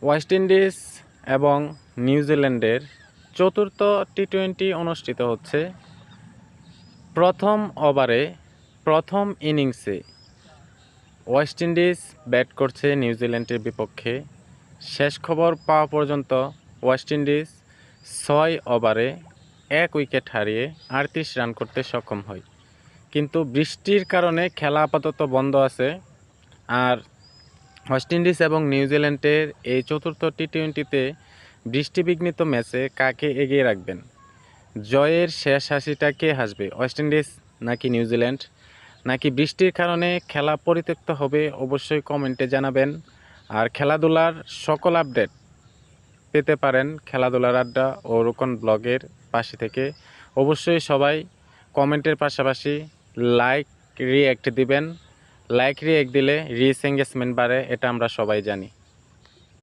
West Indies এবং নিউজিল্যান্ডের চতুর্থ টি-20 অনুষ্ঠিত হচ্ছে। প্রথম ওভারে প্রথম ইনিংসে ওয়েস্ট ইন্ডিজ ব্যাট করছে নিউজিল্যান্ডের বিপক্ষে। শেষ খবর পাওয়া পর্যন্ত ওয়েস্ট ইন্ডিজ 6 ওভারে 1 উইকেট হারিয়ে 38 রান করতে সক্ষম হয়। কিন্তু বৃষ্টির কারণে খেলা আপাতত বন্ধ আছে। আর ওয়েস্ট ইন্ডিজ এবং নিউজিল্যান্ডের এই চতুর্থ টি-20তে বৃষ্টিবিঘ্নিত ম্যাচে কাকে এগিয়ে রাখবেন? জয়ের শেষ হাসিটা কে হাসবে, ওয়েস্ট ইন্ডিজ নাকি নিউজিল্যান্ড? নাকি বৃষ্টির কারণে খেলা পরিত্যক্ত হবে? অবশ্যই কমেন্টে জানাবেন। আর খেলাধুলার সকল আপডেট পেতে পারেন খেলাধুলার আড্ডা ও রোকন ব্লগের পাশে থেকে। অবশ্যই সবাই কমেন্টের পাশাপাশি লাইক রিঅ্যাক্ট দিবেন। লাইক রিঅ্যাক্ট দিলে রিচ এঙ্গেজমেন্ট বাড়ে, এটা আমরা সবাই জানি।